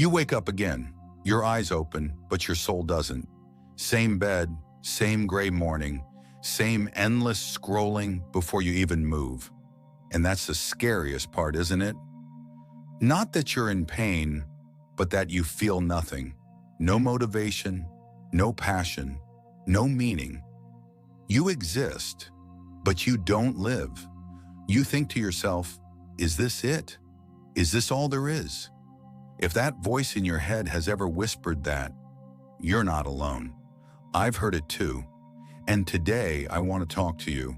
You wake up again, your eyes open, but your soul doesn't. Same bed, same gray morning, same endless scrolling before you even move. And that's the scariest part, isn't it? Not that you're in pain, but that you feel nothing. No motivation, no passion, no meaning. You exist, but you don't live. You think to yourself, is this it? Is this all there is? If that voice in your head has ever whispered that, you're not alone. I've heard it too. And today I want to talk to you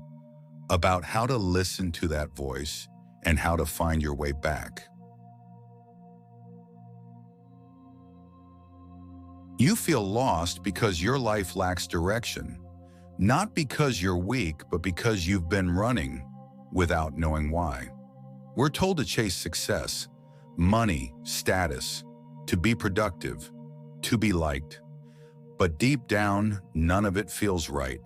about how to listen to that voice and how to find your way back. You feel lost because your life lacks direction, not because you're weak, but because you've been running without knowing why. We're told to chase success, money, status, to be productive, to be liked. But deep down, none of it feels right.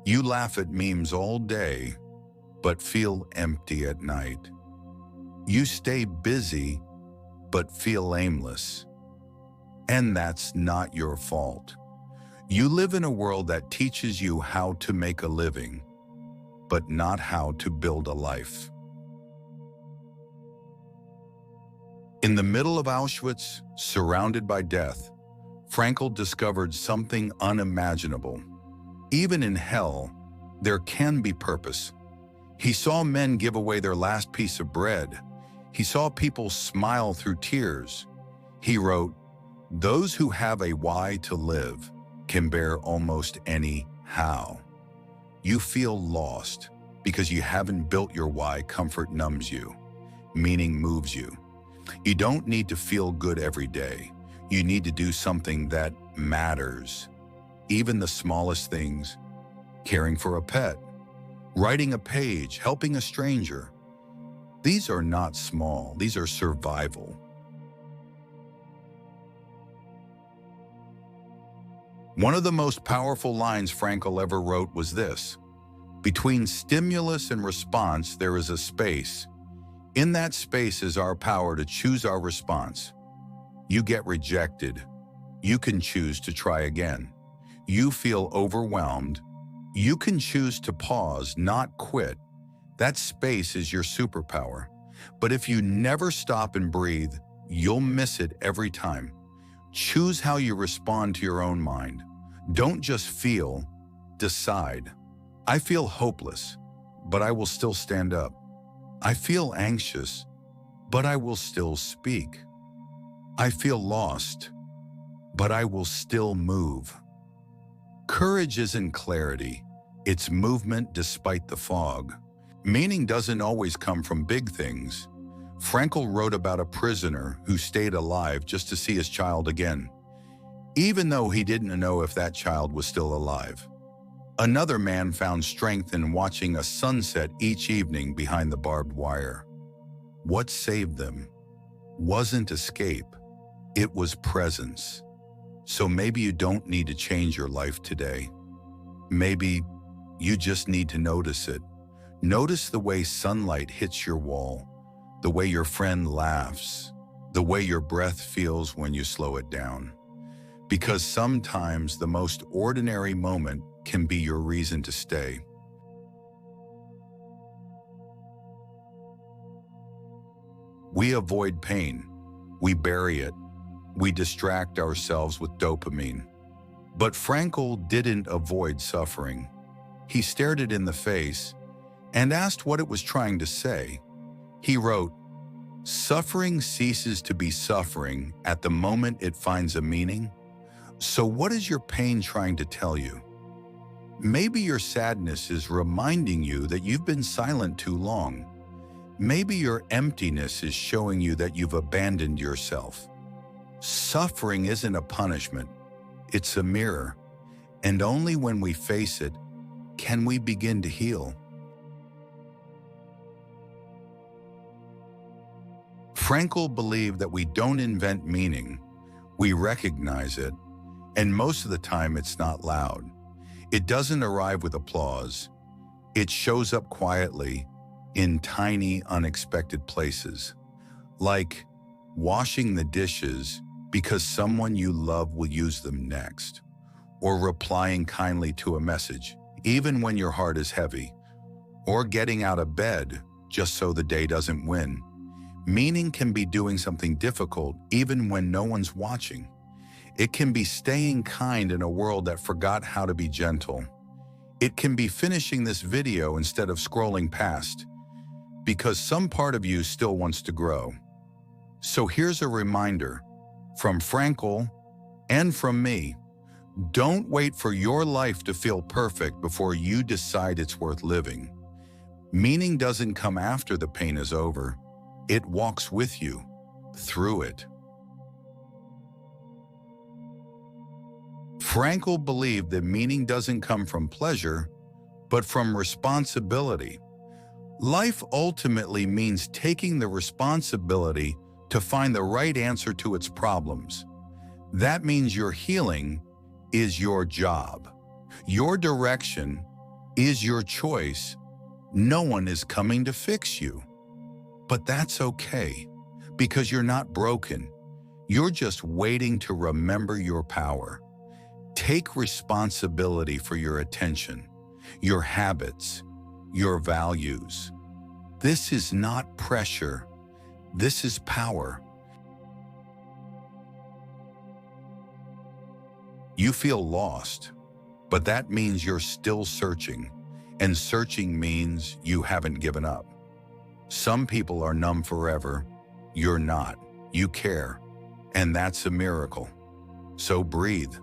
You laugh at memes all day, but feel empty at night. You stay busy, but feel aimless. And that's not your fault. You live in a world that teaches you how to make a living, but not how to build a life. In the middle of Auschwitz, surrounded by death, Frankl discovered something unimaginable. Even in hell, there can be purpose. He saw men give away their last piece of bread. He saw people smile through tears. He wrote, "Those who have a why to live can bear almost any how." You feel lost because you haven't built your why. Comfort numbs you. Meaning moves you. You don't need to feel good every day. You need to do something that matters. Even the smallest things, caring for a pet, writing a page, helping a stranger. These are not small, these are survival. One of the most powerful lines Frankl ever wrote was this: "Between stimulus and response, there is a space. In that space is our power to choose our response. You get rejected. You can choose to try again. You feel overwhelmed. You can choose to pause, not quit. That space is your superpower. But if you never stop and breathe, you'll miss it every time. Choose how you respond to your own mind. Don't just feel, decide. I feel hopeless, but I will still stand up. I feel anxious, but I will still speak. I feel lost, but I will still move." Courage isn't clarity, it's movement despite the fog. Meaning doesn't always come from big things. Frankl wrote about a prisoner who stayed alive just to see his child again, even though he didn't know if that child was still alive. Another man found strength in watching a sunset each evening behind the barbed wire. What saved them wasn't escape, it was presence. So maybe you don't need to change your life today. Maybe you just need to notice it. Notice the way sunlight hits your wall, the way your friend laughs, the way your breath feels when you slow it down. Because sometimes the most ordinary moment can be your reason to stay. We avoid pain. We bury it. We distract ourselves with dopamine. But Frankl didn't avoid suffering. He stared it in the face and asked what it was trying to say. He wrote, "Suffering ceases to be suffering at the moment it finds a meaning." So what is your pain trying to tell you? Maybe your sadness is reminding you that you've been silent too long. Maybe your emptiness is showing you that you've abandoned yourself. Suffering isn't a punishment, it's a mirror. And only when we face it can we begin to heal. Frankl believed that we don't invent meaning, we recognize it, and most of the time it's not loud. It doesn't arrive with applause. It shows up quietly in tiny, unexpected places. Like washing the dishes because someone you love will use them next, or replying kindly to a message, even when your heart is heavy, or getting out of bed just so the day doesn't win. Meaning can be doing something difficult even when no one's watching. It can be staying kind in a world that forgot how to be gentle. It can be finishing this video instead of scrolling past, because some part of you still wants to grow. So here's a reminder from Frankl and from me. Don't wait for your life to feel perfect before you decide it's worth living. Meaning doesn't come after the pain is over. It walks with you through it. Frankl believed that meaning doesn't come from pleasure, but from responsibility. Life ultimately means taking the responsibility to find the right answer to its problems. That means your healing is your job. Your direction is your choice. No one is coming to fix you. But that's okay, because you're not broken. You're just waiting to remember your power. Take responsibility for your attention, your habits, your values. This is not pressure. This is power. You feel lost, but that means you're still searching, and searching means you haven't given up. Some people are numb forever. You're not. You care, and that's a miracle. So breathe.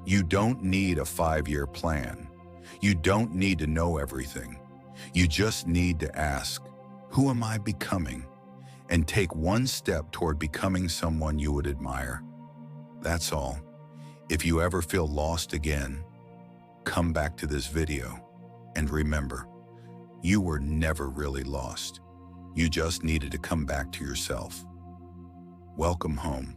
You don't need a 5-year plan. You don't need to know everything. You just need to ask, who am I becoming? And take one step toward becoming someone you would admire. That's all. If you ever feel lost again, come back to this video. And remember, you were never really lost. You just needed to come back to yourself. Welcome home.